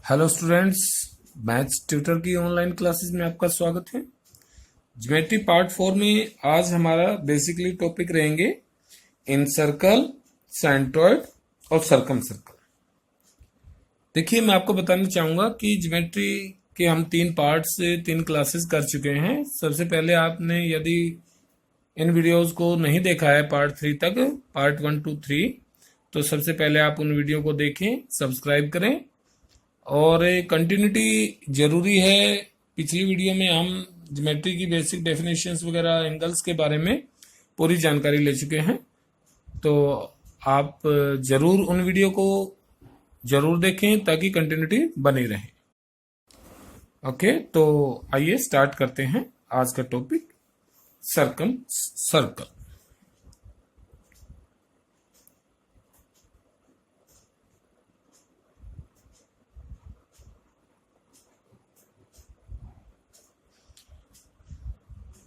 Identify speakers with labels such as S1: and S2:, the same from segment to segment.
S1: Hello students, maths tutor की online classes में आपका स्वागत है। ज्योमेट्री पार्ट 4 में आज हमारा बेसिकली टॉपिक रहेंगे इन सर्कल, सेंट्रॉइड और सर्कम सर्कल। देखिए, मैं आपको बताना चाहूंगा कि ज्योमेट्री के हम 3 पार्ट से 3 क्लासेस कर चुके हैं। सबसे पहले आपने यदि इन वीडियोस को नहीं देखा है पार्ट 3 तक, पार्ट 1 to 3, तो सबसे पहले आप उन वीडियो को देखें, सब्सक्राइब करें और कंटिन्यूटी जरूरी है। पिछली वीडियो में हम ज्योमेट्री की बेसिक डेफिनेशंस वगैरह, एंगल्स के बारे में पूरी जानकारी ले चुके हैं, तो आप जरूर उन वीडियो को जरूर देखें ताकि कंटिन्यूटी बनी रहे। ओके, तो आइए स्टार्ट करते हैं आज का टॉपिक, सर्कम सर्कल।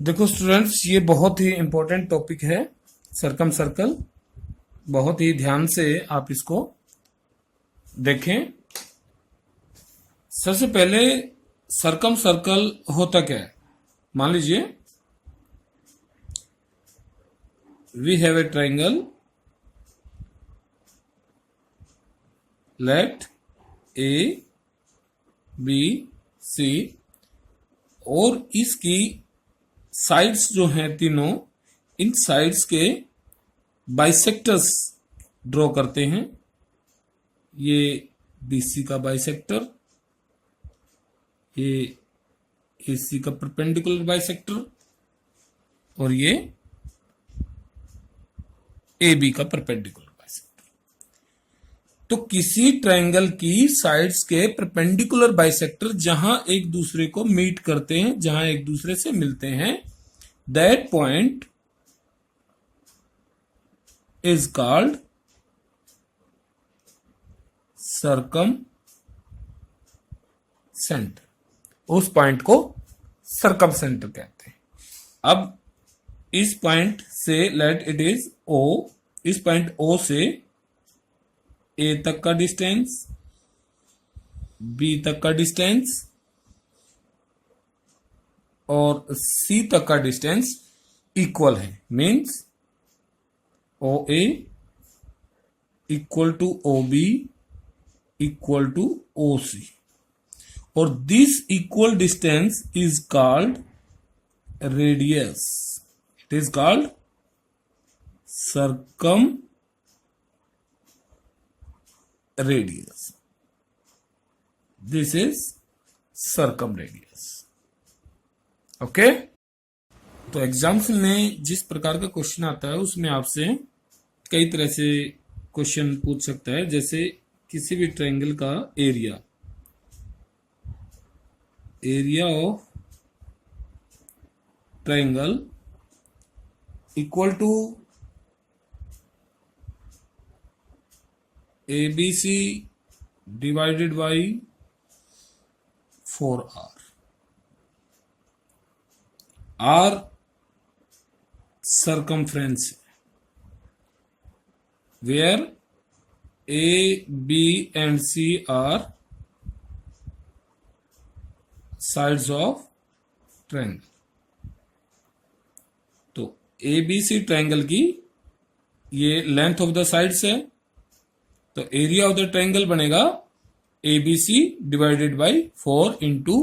S1: देखो स्टूडेंट्स, ये बहुत ही इंपॉर्टेंट टॉपिक है सर्कम सर्कल। बहुत ही ध्यान से आप इसको देखें। सबसे पहले सर्कम सर्कल होता क्या है? मान लीजिए we have a triangle, let A B C, और इसकी साइड्स जो हैं तीनों, इन साइड्स के बाइसेक्टर्स ड्रॉ करते हैं। ये बीसी का बाइसेक्टर, ये एसी का परपेंडिकुलर बाइसेक्टर, और ये AB का परपेंडिकुलर बाइसेक्टर। तो किसी ट्रायंगल की साइड्स के परपेंडिकुलर बाइसेक्टर जहां एक दूसरे को मीट करते हैं, जहां एक दूसरे से मिलते हैं, that point is called circum centre. उस पॉइंट को सर्कम सेंटर कहते हैं। अब इस पॉइंट से लेट इट इज O, इस पॉइंट O से A तक का डिस्टेंस, B तक का डिस्टेंस और C तक का डिस्टेंस इक्वल है। Means OA equal to OB equal to OC, और this equal distance is called radius. It is called circum radius. This is circum radius. Okay, तो एग्जाम्स में जिस प्रकार का क्वेश्चन आता है उसमें आपसे कई तरह से क्वेश्चन पूछ सकता है। जैसे किसी भी ट्रायंगल का area, area of triangle equal to ABC divided by 4R। R circumference, where A, B and C are sides of triangle। तो ABC ट्रायंगल की ये लेंथ ऑफ द साइड्स है, तो एरिया ऑफ द ट्रायंगल बनेगा ABC divided by 4 into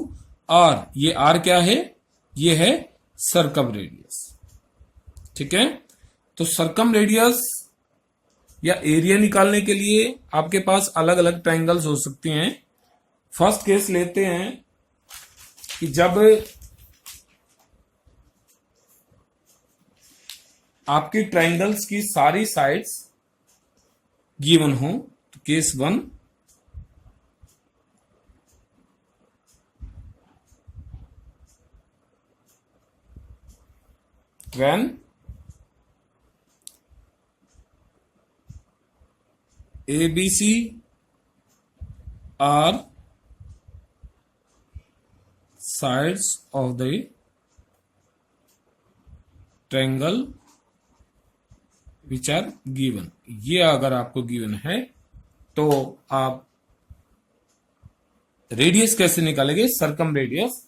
S1: R। ये R क्या है? ये है सर्कम रेडियस। ठीक है, तो सर्कम रेडियस या एरिया निकालने के लिए आपके पास अलग अलग ट्रायंगल्स हो सकते हैं। फर्स्ट केस लेते हैं कि जब आपकी ट्रायंगल्स की सारी साइड्स गिवन हो। तो case 1, when ABC are sides of the triangle which are given। ये अगर आपको गिवन है तो आप रेडियस कैसे निकालेंगे, सर्कम रेडियस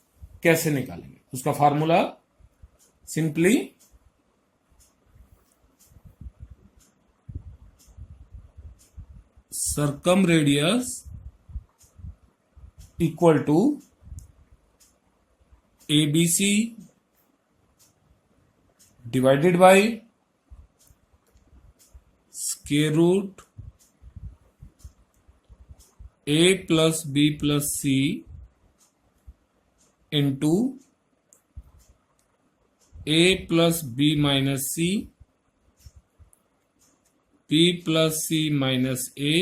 S1: कैसे निकालेंगे, उसका formula simply circum radius equal to ABC divided by square root A plus B plus C into A plus B minus C P plus C minus A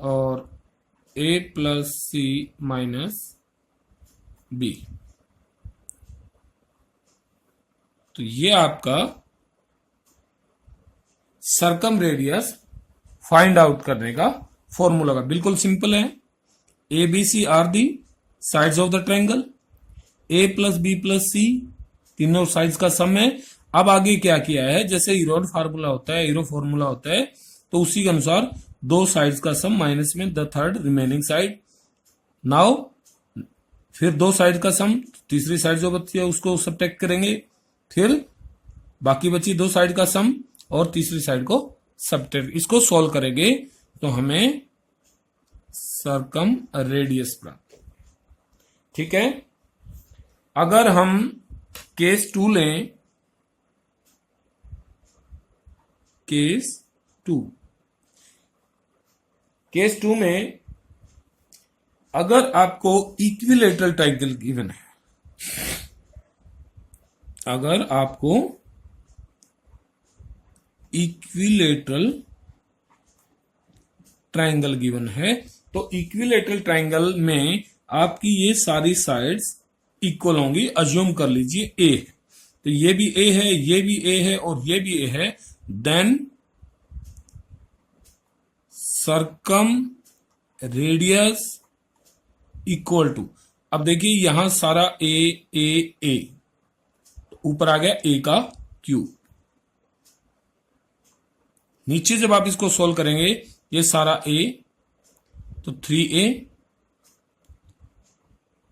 S1: और A plus C minus B। तो ये आपका circum radius find out करने का formula का बिल्कुल simple है। A B C are the sides of the triangle, A plus B plus C तीनों साइड्स का सम है। अब आगे क्या किया है, जैसे हीरो फार्मूला होता है, हीरो फॉर्मूला होता है, तो उसी के अनुसार दो साइड्स का सम माइनस में the third remaining side. Now फिर दो साइड का सम, तीसरी साइड जो बची है उसको सब्ट्रैक्ट करेंगे, फिर बाकी बची दो साइड का सम और तीसरी साइड को सब्ट्रैक्ट, इसको सॉल्व करेंगे तो हमें सर्कम रेडियस प्राप्त। ठीक है, अगर हम केस 2 लें, केस 2 में अगर आपको इक्विलेटरल ट्रायंगल गिवन है, अगर आपको इक्विलेटरल ट्रायंगल गिवन है, तो इक्विलेटरल ट्रायंगल में आपकी ये सारी साइड्स इक्वल होंगी। अज्यूम कर लीजिए ए, तो ये भी ए है, ये भी ए है और ये भी ए है, then circum radius equal to, अब देखिए यहां सारा ए ए ए, ऊपर आ गया ए का क्यूब। नीचे जब आप इसको सोल्व करेंगे, ये सारा ए तो 3a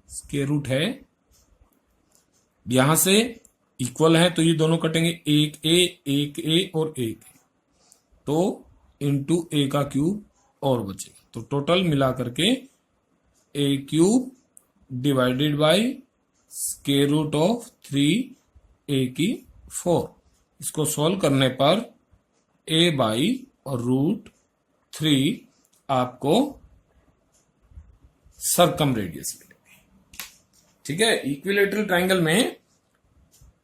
S1: स्क्वायर रूट है, यहां से इक्वल है तो ये दोनों कटेंगे, एक ए और एक ए, तो इंटू ए का क्यूब और बचेगा, तो टोटल मिला करके A cube divided by square root of 3a की 4। इसको सॉल्व करने पर a बाई और रूट 3 आपको सर्कम रेडियस मिलेगी। ठीक है, इक्विलेटरल ट्रायंगल में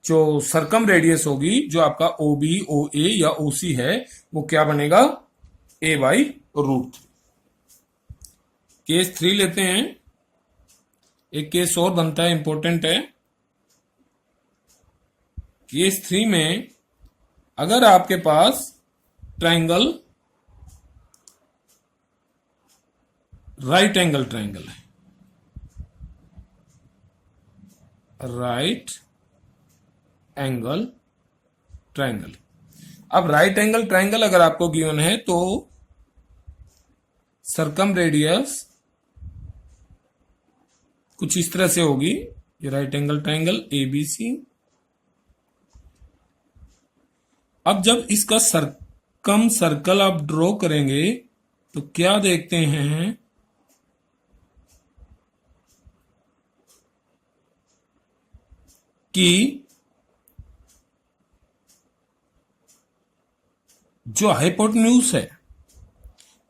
S1: जो सर्कम रेडियस होगी, जो आपका ओ बी ओ ए या ओ सी है, वो क्या बनेगा, a बाई रूट 3। केस 3 लेते हैं, एक केस और बनता है, इंपॉर्टेंट है। केस 3 में अगर आपके पास ट्रायंगल राइट एंगल ट्रायंगल है, राइट एंगल ट्रायंगल, अब राइट एंगल ट्रायंगल अगर आपको गिवन है तो सर्कम रेडियस कुछ इस तरह से होगी, ये राइट एंगल ट्रायंगल ABC। अब जब इसका सर्कम सर्कल आप ड्रॉ करेंगे तो क्या देखते हैं, कि जो हाइपोटेन्यूज है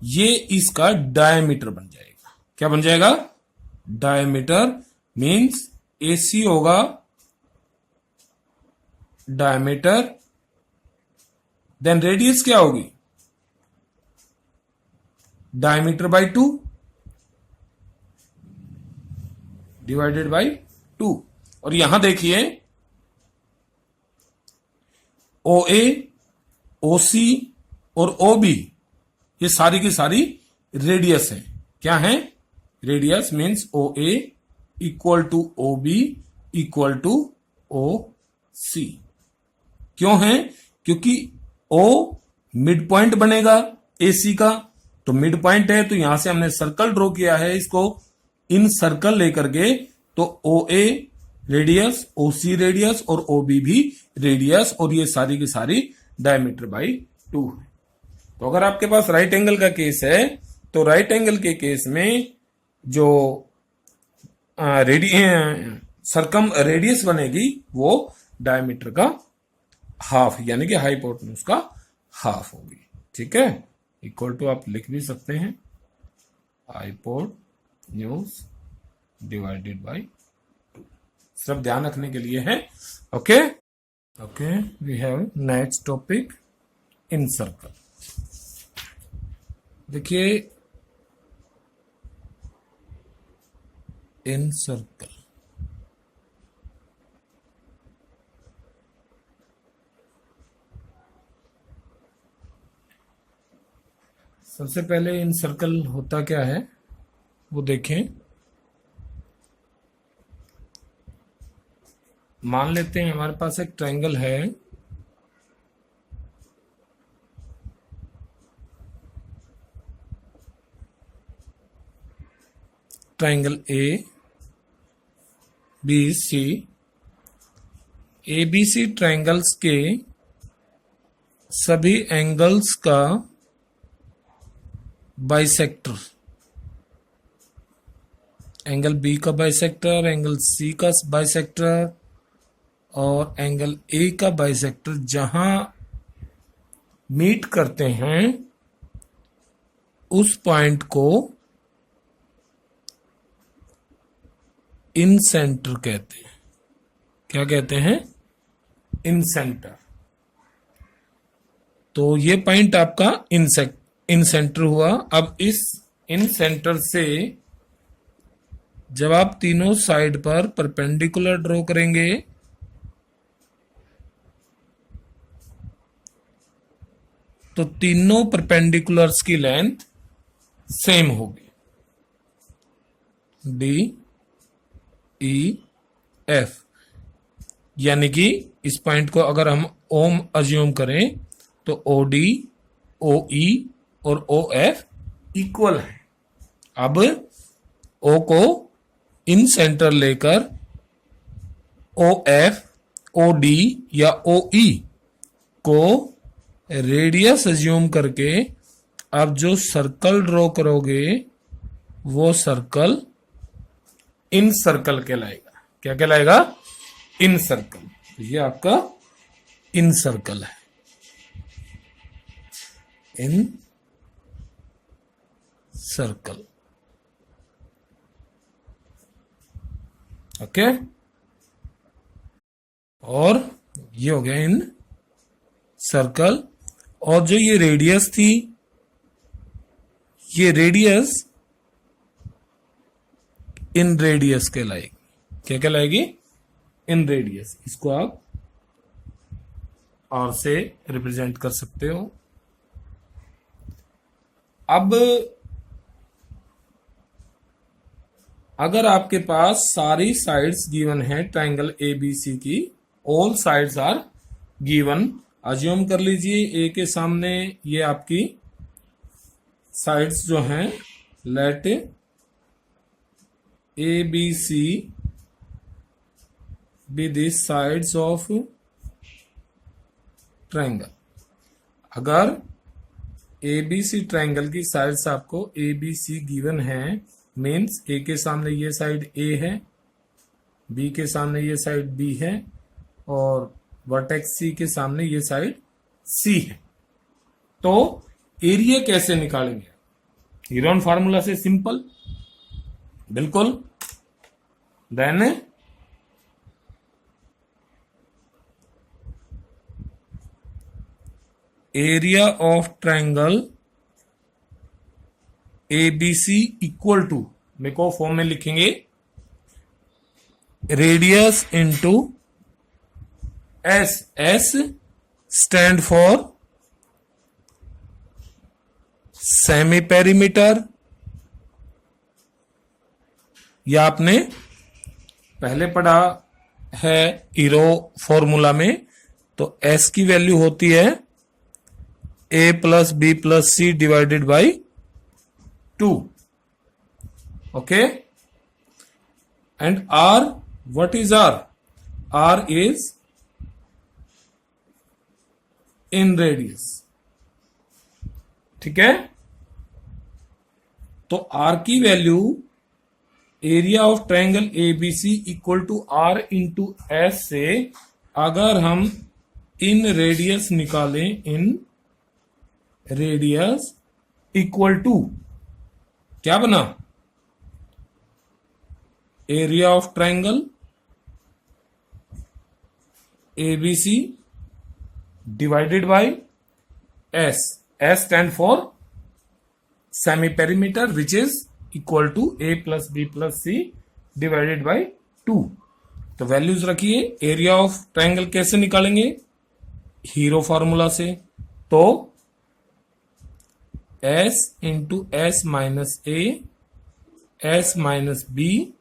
S1: ये इसका डायमीटर बन जाएगा। क्या बन जाएगा, डायमीटर मींस AC होगा डायमीटर, देन रेडियस क्या होगी, डायमीटर बाय 2 डिवाइडेड बाय 2। और यहां देखिए OA, OC और OB ये सारी की सारी रेडियस है। क्या है, radius means OA equal to OB equal to OC। क्यों है, क्योंकि O मिड पॉइंट बनेगा AC का, तो मिड पॉइंट है, तो यहां से हमने सर्कल ड्रॉ किया है इसको इन सर्कल लेकर के, तो ओ ए रेडियस, ओ सी रेडियस और ओ बी भी रेडियस, और ये सारी की सारी डायमीटर बाई 2 है। तो अगर आपके पास राइट एंगल का केस है, तो राइट एंगल के केस में जो सरकम रेडियस बनेगी वो डायमीटर का हाफ, यानी कि हाइपोटेन्यूज का हाफ होगी। ठीक है, इक्वल टू आप लिख भी सकते हैं हाइपोटेन्यूज डिवाइडेड बाय 2। सिर्फ ध्यान रखने के लिए है। Okay okay, we have next topic incircle. देखिए इन सर्कल, सबसे पहले इन सर्कल होता क्या है वो देखें। मान लेते हैं हमारे पास एक ट्रायंगल है, triangle A B C. A B C triangles के सभी एंगल्स का बाइसेक्टर, एंगल बी का बाइसेक्टर, एंगल सी का बाइसेक्टर और एंगल ए का बाइसेक्टर जहां मीट करते हैं उस पॉइंट को इन सेंटर कहते हैं। क्या कहते हैं? इन सेंटर। तो ये पॉइंट आपका इन सेंटर हुआ। अब इस इन सेंटर से जब आप तीनों साइड पर परपेंडिकुलर ड्रॉ करेंगे तो तीनों परपेंडिकुलर्स की लेंथ सेम होगी, डी ई एफ। यानी कि इस पॉइंट को अगर हम ओम अज्यूम करें तो ओ डी, ओ ई और ओ एफ इक्वल है। अब ओ को इन सेंटर लेकर ओ एफ, ओ डी या ओ ई को रेडियस अज्यूम करके आप जो सर्कल ड्रॉ करोगे वो सर्कल इन सर्कल कहलाएगा। क्या कहलाएगा? इन सर्कल। तो ये आपका इन सर्कल है, इन सर्कल। ओके, और ये हो गया इन सर्कल। और जो ये रेडियस थी, ये रेडियस इन रेडियस कहलाएगी। क्या कहलाएगी? Inradius. इसको आप और से रिप्रेजेंट कर सकते हो। अब अगर आपके पास सारी साइड्स गिवन है ट्रायंगल ए बी सी की, all sides are given, assume कर लीजिए ए के सामने ये आपकी साइड्स जो हैं, let A B C be the sides of triangle. अगर ए बी सी ट्रायंगल की साइड्स आपको ए बी सी गिवन है, मीन्स ए के सामने ये साइड ए है, बी के सामने ये साइड बी है और वर्टेक्स सी के सामने ये साइड सी है, तो एरिया कैसे निकालेंगे? हीरोन फार्मूला से सिंपल, बिल्कुल। Then area of triangle A B C equal to, मेरे को फॉर्म में लिखेंगे, radius into S. S stand for semi perimeter. या आपने पहले पढ़ा है ईरो फॉर्मूला में, तो एस की वैल्यू होती है A plus B plus C divided by 2. Okay, and r, what is r? r is in radius. ठीक है, तो r की value area of triangle ABC equal to r into S से अगर हम इन रेडियस निकालें, इन रेडियस इक्वल टू क्या बना? Area of triangle ABC divided by S. S stand for semi perimeter which is equal to A plus B plus C divided by 2. तो values रखिए. Area of triangle कैसे निकालेंगे? Hero formula से. तो S into S minus ए, S minus B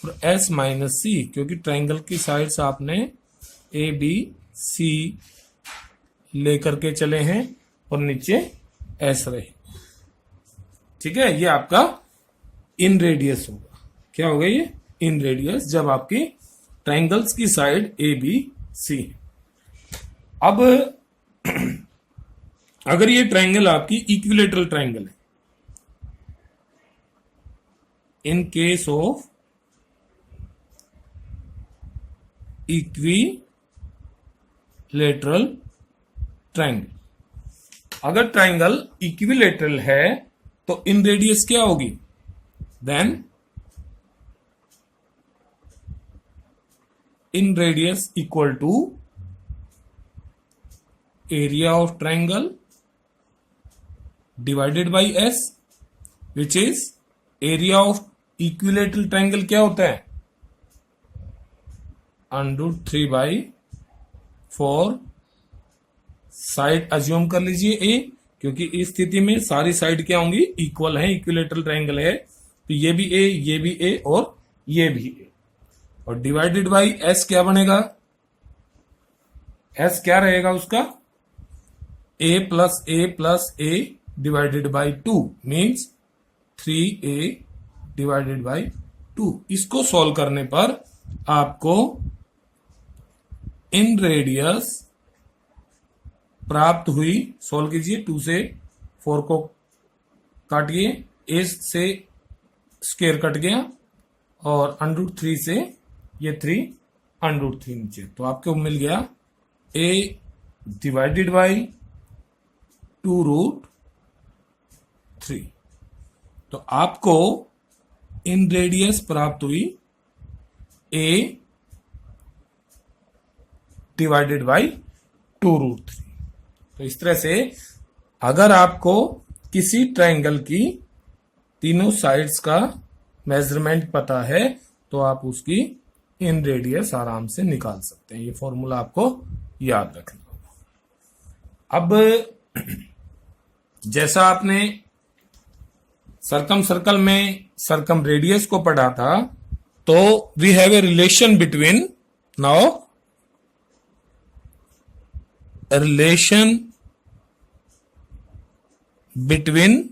S1: और S minus सी, क्योंकि triangle की sides आपने ए बी सी लेकर के चले हैं और नीचे एस रहे. ठीक है, ये आपका इन रेडियस होगा. क्या होगा ये? इन रेडियस, जब आपकी ट्रायंगल्स की साइड ए बी सी. अब अगर ये ट्रायंगल आपकी इक्विलेटरल ट्रायंगल है, in case of equilateral triangle, अगर ट्रायंगल इक्विलेटरल है तो इन रेडियस क्या होगी? Then in radius equal to area of triangle divided by S, which is area of equilateral triangle क्या होता है? √3/4. साइड अज्यूम कर लीजिए ए, क्योंकि इस स्थिति में सारी साइड क्या होंगी? इक्वल है. इक्विलेटरल ट्रायंगल है तो ये भी ए, ये भी ए और ये भी ए. और डिवाइडेड बाय एस क्या बनेगा? एस क्या रहेगा उसका? A plus A divided by 2 means 3a divided by 2. इसको सॉल्व करने पर आपको इन रेडियस प्राप्त हुई. सॉल्व कीजिए. 2 से 4 को काटिए, ए से स्क्वायर कट गया और √3 से ये 3 √3 नीचे. तो आपको मिल गया a डिवाइडेड बाय 2√3. तो आपको इन रेडियस प्राप्त हुई a डिवाइडेड बाय 2√3. तो इस तरह से अगर आपको किसी ट्रायंगल की तीनों साइड्स का मेजरमेंट पता है तो आप उसकी इन रेडियस आराम से निकाल सकते हैं. ये फॉर्मूला आपको याद रखना होगा. अब जैसा आपने सर्कम में सर्कम रेडियस को पढ़ा था, तो we have a relation between, now relation between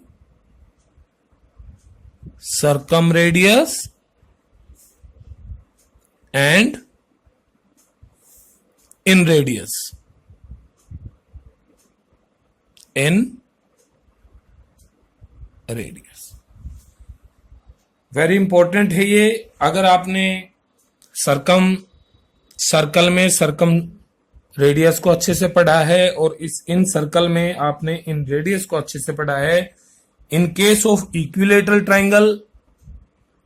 S1: circumradius and in radius. In radius very important है ये. अगर आपने सर्कल में सर्कम रेडियस को अच्छे से पढ़ा है और इन सर्कल में आपने इन रेडियस को अच्छे से पढ़ा है, in case of equilateral triangle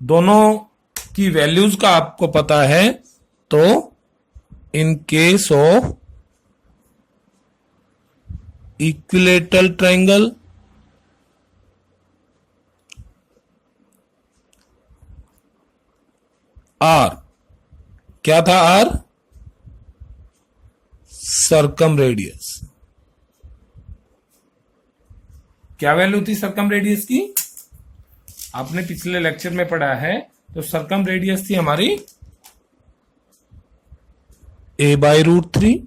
S1: दोनों की वैल्यूज का आपको पता है, तो in case of equilateral triangle R क्या था? R circumradius. क्या वैल्यू थी सर्कम रेडियस की? आपने पिछले लेक्चर में पढ़ा है. तो सर्कम रेडियस थी हमारी a/√3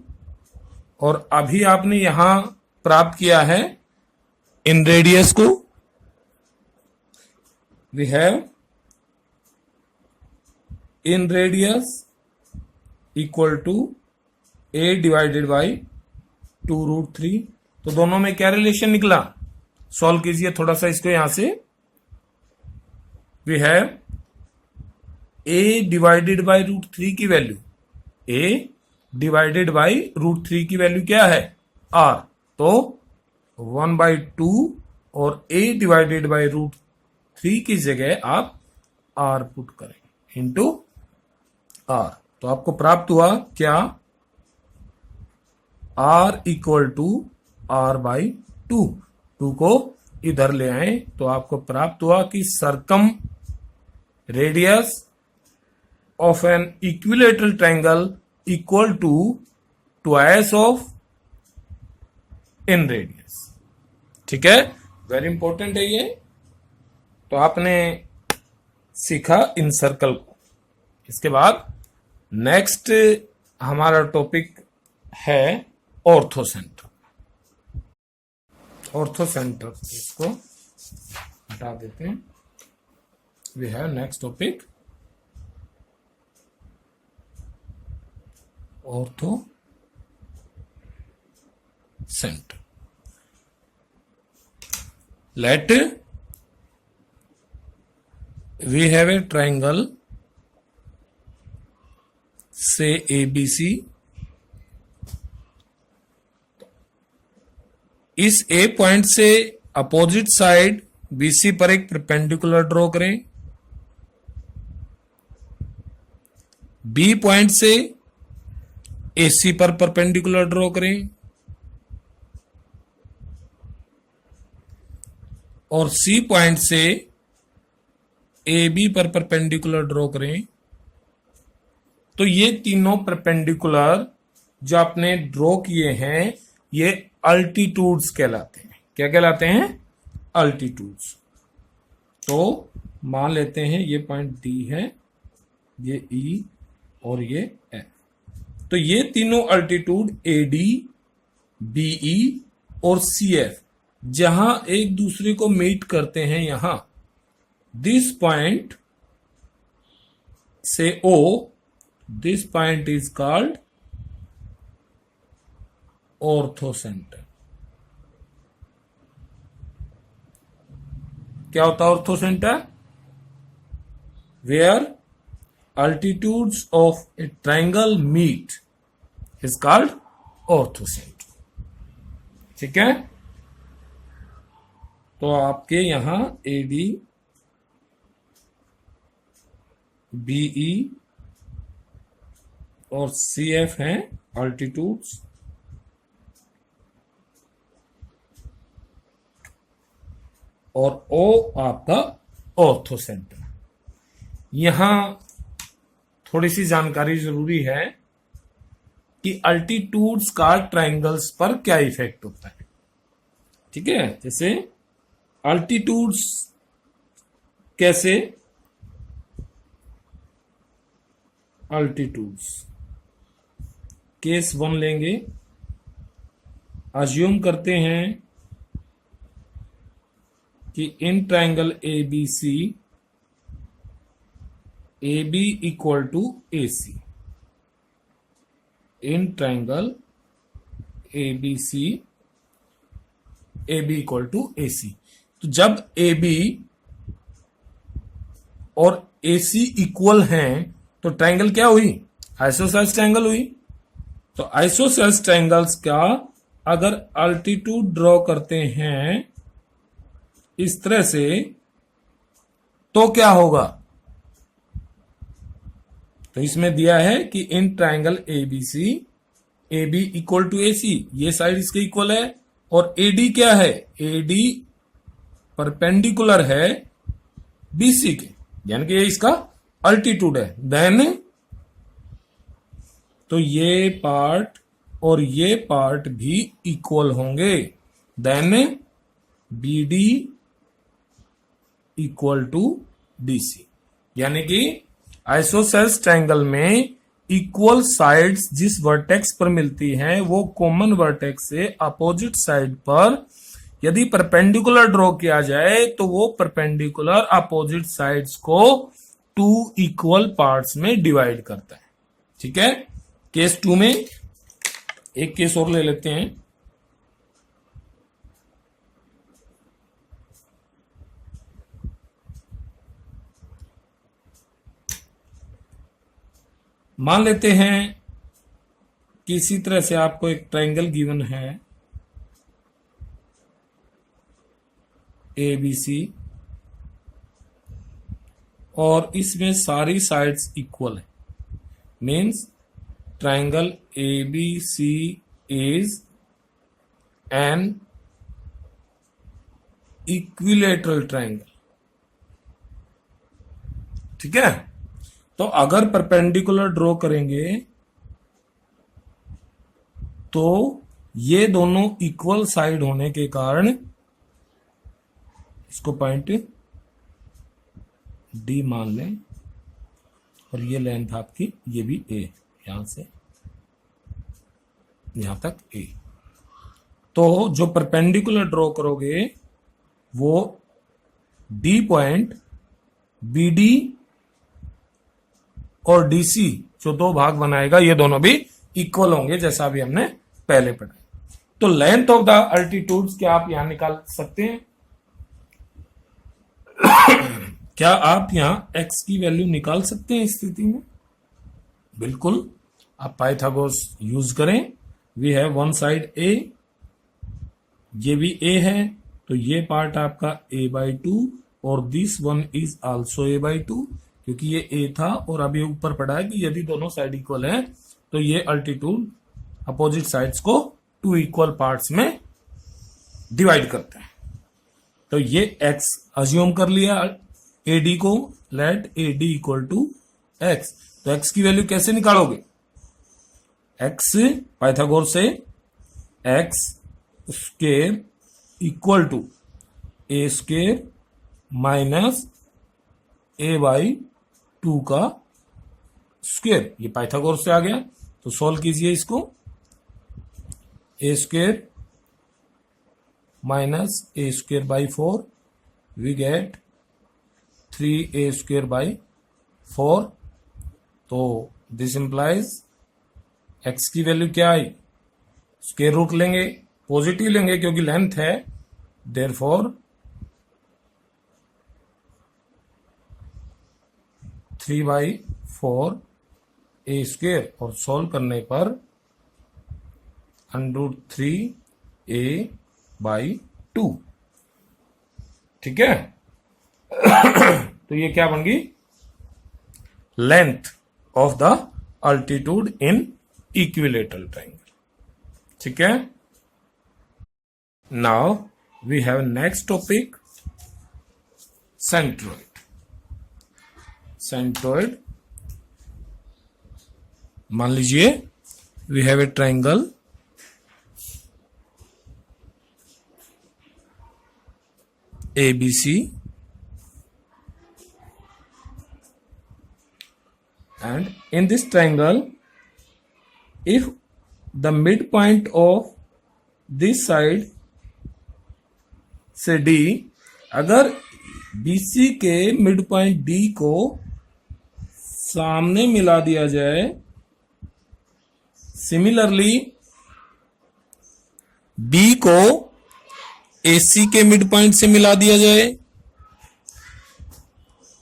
S1: और अभी आपने यहां प्राप्त किया है इन रेडियस को we have in radius equal to a divided by 2√3। तो दोनों में क्या रिलेशन निकला, सॉल्व कीजिए थोड़ा सा इसको यहां से। We have a divided by √3 की वैल्यू, ए डिवाइडेड बाई √3 की वैल्यू क्या है, आर। तो 1/2 और a डिवाइडेड बाई √3 की जगह आप r पुट करें इंटू r। तो आपको प्राप्त हुआ क्या, r इक्वल टू r/2। 2 को इधर ले आए तो आपको प्राप्त हुआ कि circumradius of an equilateral triangle equal to twice of inradius. ठीक है, वेरी इंपॉर्टेंट है ये। तो आपने सीखा इन सर्कल को। इसके बाद नेक्स्ट हमारा टॉपिक है ऑर्थोसेंटर। ऑर्थोसेंटर, इसको हटा देते हैं। We have next topic orthocentre. Let we have a triangle, say ABC। इस A पॉइंट से अपोजिट साइड BC पर एक परपेंडिकुलर ड्रॉ करें। B पॉइंट से AC पर परपेंडिकुलर ड्रॉ करें और C पॉइंट से AB पर परपेंडिकुलर ड्रॉ करें। तो ये तीनों परपेंडिकुलर जो आपने ड्रॉ किए हैं ये अल्टीट्यूड्स कहलाते हैं। क्या कहलाते हैं, अल्टीट्यूड्स। तो मान लेते हैं ये पॉइंट D है, ये E और ये F। तो ये तीनों अल्टीट्यूड AD, BE और CF जहां एक दूसरे को मीट करते हैं, यहां दिस पॉइंट से O, this point is called orthocentre. क्या होता है orthocentre, where altitudes of a triangle meet is called orthocentre. ठीक है, तो आपके यहां AD, BE और CF हैं अल्टीट्यूड्स। और O आपका ऑर्थोसेंटर। यहां थोड़ी सी जानकारी जरूरी है कि अल्टीट्यूड्स का ट्रायंगल्स पर क्या इफेक्ट होता है। ठीक है, जैसे अल्टीट्यूड्स कैसे, अल्टीट्यूड्स केस 1 लेंगे। अज्यूम करते हैं कि in triangle ABC AB equal to AC। In triangle ABC AB equal to AC। तो जब AB और AC इक्वल हैं तो ट्रायंगल क्या हुई, आइसोसेलेस ट्रायंगल हुई। तो आइसोसेलेस ट्रायंगल्स का अगर अल्टीट्यूड ड्रॉ करते हैं इस तरह से तो क्या होगा, तो इसमें दिया है कि in triangle ABC AB equal to AC, ये साइड इसके इक्वल है और AD क्या है, AD परपेंडिकुलर है BC के, यानी कि ये इसका अल्टीट्यूड है। देन तो ये पार्ट और ये पार्ट भी इक्वल होंगे। Then BD equal to DC, यानी कि आइसोसेलेस ट्रायंगल में इक्वल साइड्स जिस वर्टेक्स पर मिलती हैं वो कॉमन वर्टेक्स से अपोजिट साइड पर यदि परपेंडिकुलर ड्रॉ किया जाए तो वो परपेंडिकुलर अपोजिट साइड्स को 2 इक्वल पार्ट्स में डिवाइड करता है। ठीक है, केस 2 में एक केस और ले लेते हैं। मान लेते हैं कि इसी तरह से आपको एक ट्रायंगल गिवन है ABC और इसमें सारी साइड्स इक्वल है। Means triangle ABC is an equilateral triangle. ठीक है, तो अगर परपेंडिकुलर ड्रॉ करेंगे तो ये दोनों इक्वल साइड होने के कारण इसको पॉइंट डी मान लें और ये लेंथ आपकी ये भी ए, यहां से यहां तक ए। तो जो परपेंडिकुलर ड्रॉ करोगे वो डी पॉइंट BD और DC जो दो भाग बनाएगा ये दोनों भी इक्वल होंगे, जैसा भी हमने पहले पढ़ा। तो लेंथ ऑफ द अल्टीट्यूड्स क्या आप यहां निकाल सकते हैं? क्या आप यहां x की वैल्यू निकाल सकते हैं इस स्थिति में? बिल्कुल, आप पाइथागोरस यूज करें। We have one side a, ये भी a है, तो ये पार्ट आपका a/2 और this one is also a/2, क्योंकि ये a था और अभी ऊपर पढ़ा है कि यदि दोनों साइड इक्वल हैं तो ये अल्टीट्यूड अपोजिट साइड्स को 2 इक्वल पार्ट्स में डिवाइड करते हैं। तो ये x अज्यूम कर लिया AD को, let AD equal to x। तो x की वैल्यू कैसे निकालोगे? x पाइथागोरस से x square equal to a square minus a/2 का स्क्वायर, ये पाइथागोरस से आ गया। तो सॉल्व कीजिए इसको, a square minus a square by 4 we get 3a square by 4। तो दिस इंप्लाइज x की वैल्यू क्या आई? स्क्वायर रूट लेंगे, पॉजिटिव लेंगे क्योंकि लेंथ है, देयरफॉर 3/4 a स्क्वायर, और सॉल्व करने पर √3a/2। ठीक है, तो ये क्या बन गई? Length of the altitude in equilateral triangle. ठीक है, now we have next topic, centroid. Centroid, मान लीजिए we have a triangle ABC and in this triangle if the midpoint of this side से D, अगर BC के mid point D को सामने मिला दिया जाए, सिमिलरली B को AC के मिड पॉइंट से मिला दिया जाए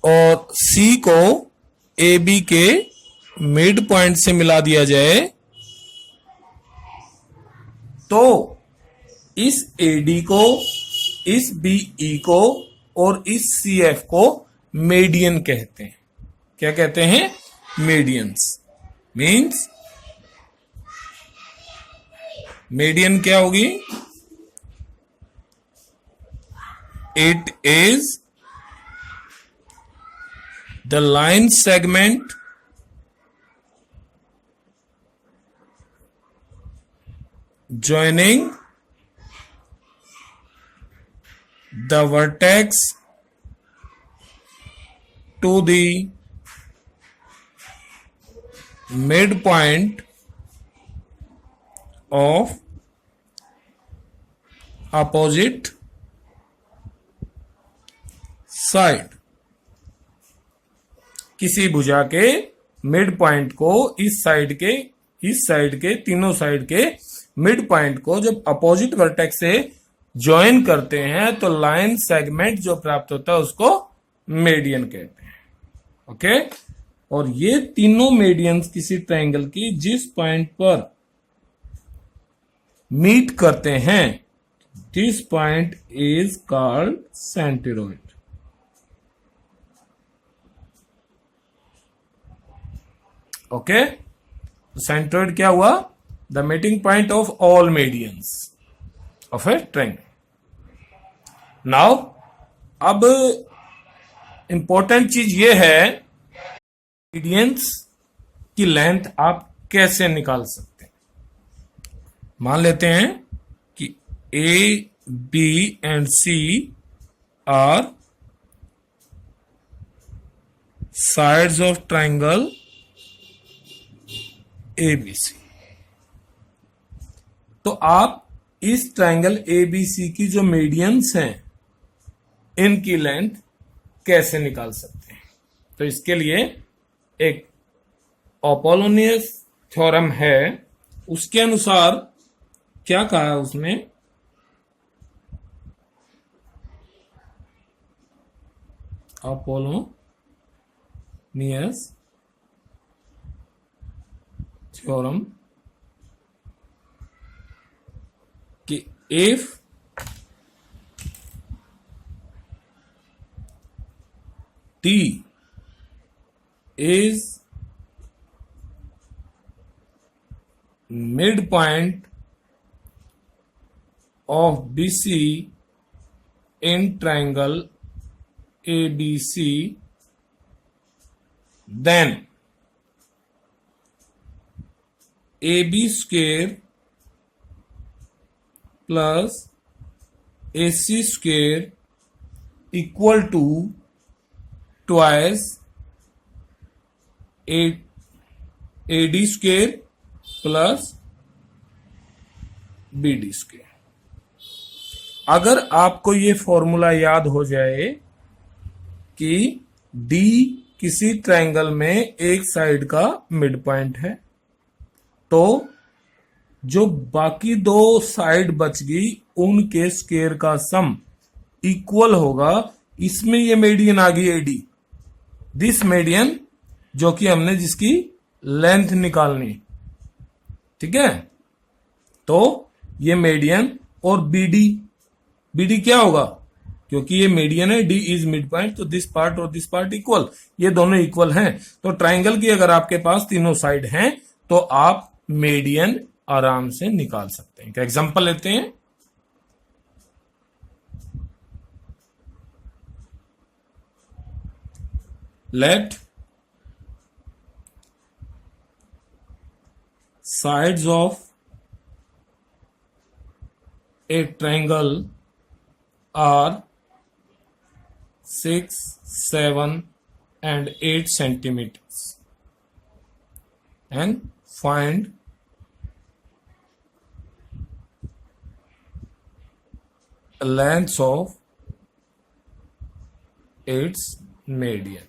S1: और C को AB के मिड पॉइंट से मिला दिया जाए, तो इस AD को, इस BE को और इस CF को मीडियन कहते हैं। क्या कहते हैं? मीडियंस। मीन्स मीडियन क्या होगी? It is the line segment joining the vertex to the midpoint of opposite side, किसी भुजा के मिड पॉइंट को इस साइड के तीनों साइड के मिड पॉइंट को जब अपोजिट वर्टेक्स से ज्वाइन करते हैं तो लाइन सेगमेंट जो प्राप्त होता है उसको मेडियन कहते हैं। ओके, और ये तीनों मेडियंस किसी ट्रायंगल की जिस पॉइंट पर मीट करते हैं, this point is called centroid. Okay, centroid क्या हुआ? The meeting point of all medians of a triangle. Now अब इंपॉर्टेंट चीज ये है, मीडियंस की लेंथ आप कैसे निकाल सकते हैं। मान लेते हैं कि a b and c are sides of triangle ABC. तो आप इस ट्रायंगल एबीसी की जो मीडियंस हैं इनकी लेंथ कैसे निकाल सकते हैं? तो इसके लिए एक अपोलोनियस थ्योरम है, उसके अनुसार क्या कहा है उसमें, अपोलोनियस थ्योरम कि if T is midpoint of BC in triangle ABC, then AB square plus AC square equal to twice AD square plus BD square। अगर आपको ये फॉर्मूला याद हो जाए कि D किसी ट्रायंगल में एक साइड का मिड पॉइंट है, तो जो बाकी दो साइड बच गई उनके स्क्वायर का सम इक्वल होगा। इसमें ये मीडियन आ गई एडी, दिस मीडियन जो कि हमने जिसकी लेंथ निकालनी, ठीक है। तो ये मीडियन और बीडी क्या होगा, क्योंकि ये मीडियन है, डी इज मिड पॉइंट, तो दिस पार्ट और दिस पार्ट इक्वल, ये दोनों इक्वल हैं। तो ट्रायंगल की अगर आपके पास तीनों साइड हैं तो आप मीडियन आराम से निकाल सकते हैं। एग्जांपल लेते हैं, let sides of a triangle are 6, 7 and 8 centimeters and find length of its median।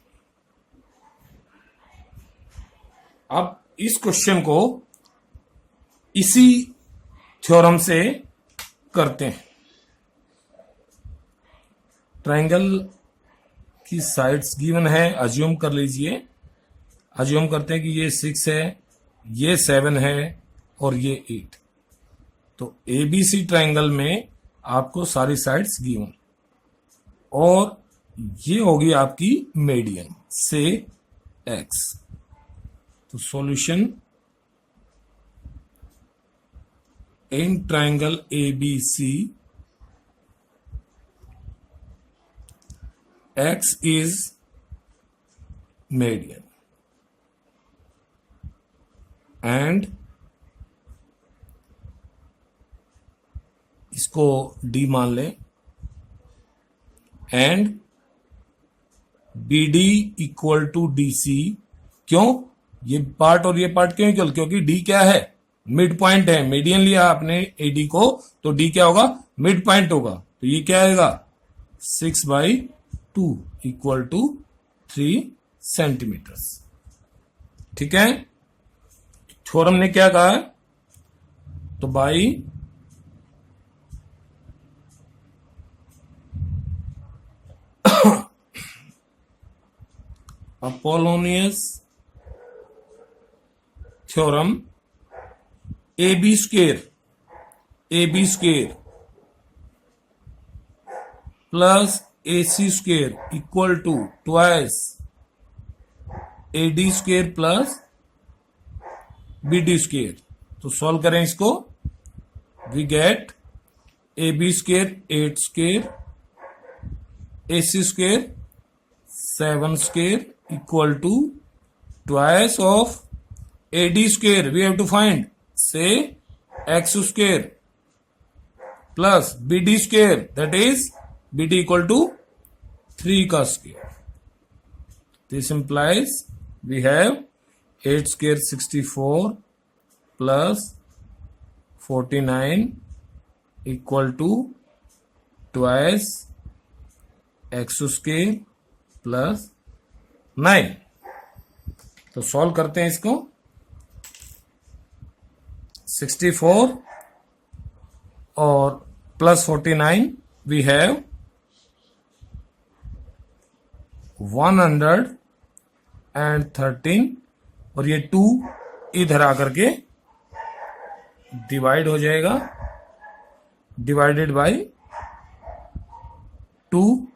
S1: अब इस क्वेश्चन को इसी थ्योरम से करते हैं। ट्रायंगल की साइड्स गिवन है, अज्यूम कर लीजिए, अज्यूम करते हैं कि ये 6 है, ये 7 है और ये 8। तो एबीसी ट्रायंगल में आपको सारी साइड्स गिवन और ये होगी आपकी मीडियन से एक्स। तो solution in triangle ABC X is median and इसको D मान लें and BD equal to DC। क्यों ये पार्ट और ये पार्ट क्यों इक्वल, क्योंकि D क्या है, मिड पॉइंट है, मीडियन लिया आपने एडी को, तो डी क्या होगा, मिड पॉइंट होगा, तो ये क्या आएगा 6/2 इक्वल टू 3 सेंटीमीटर्स। ठीक है, थ्योरम ने क्या कहा है, तो by Apollonius theorem AB square plus AC square equal to twice AD square plus BD square. तो सॉल्व करें इसको, we get AB square 8 square, AC square 7 square equal to twice of AD square, we have to find से X square plus BD square, that is BD equal to 3 का square. This implies we have 8 square 64 plus 49 equal to twice X square plus 9। तो solve करते हैं इसको, 64 और plus 49 we have 113 और ये 2 इधर आकर के डिवाइड हो जाएगा, divided by 2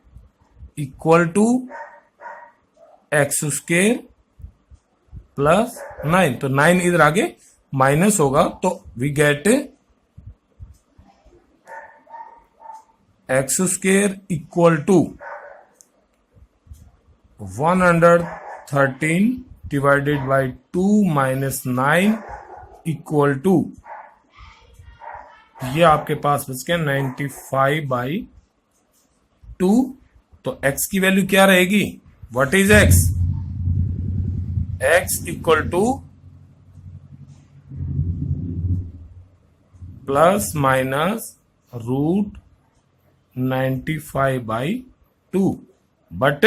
S1: equal to X square plus 9। तो 9 इधर आगे माइनस होगा, तो we get X square equal to 113 divided by 2 minus 9 equal to, ये आपके पास बच गया 95/2। तो x की वैल्यू क्या रहेगी, what is x, x equal to plus minus root 95/2, but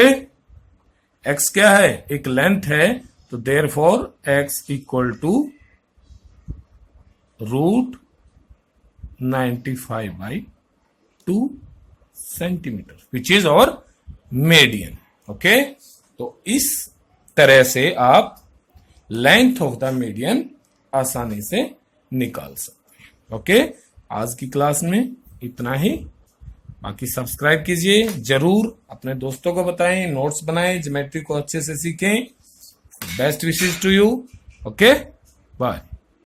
S1: x क्या है, एक लेंथ है, तो therefore x equal to root 95/2 centimetre, which is our median. Okay, तो इस तरह से आप लेंथ ऑफ द मीडियन आसानी से निकाल सकते हैं। ओके, आज की क्लास में इतना ही, बाकी सब्सक्राइब कीजिए, जरूर अपने दोस्तों को बताएं, नोट्स बनाएं, ज्योमेट्री को अच्छे से सीखें। Best wishes to you. Okay, bye.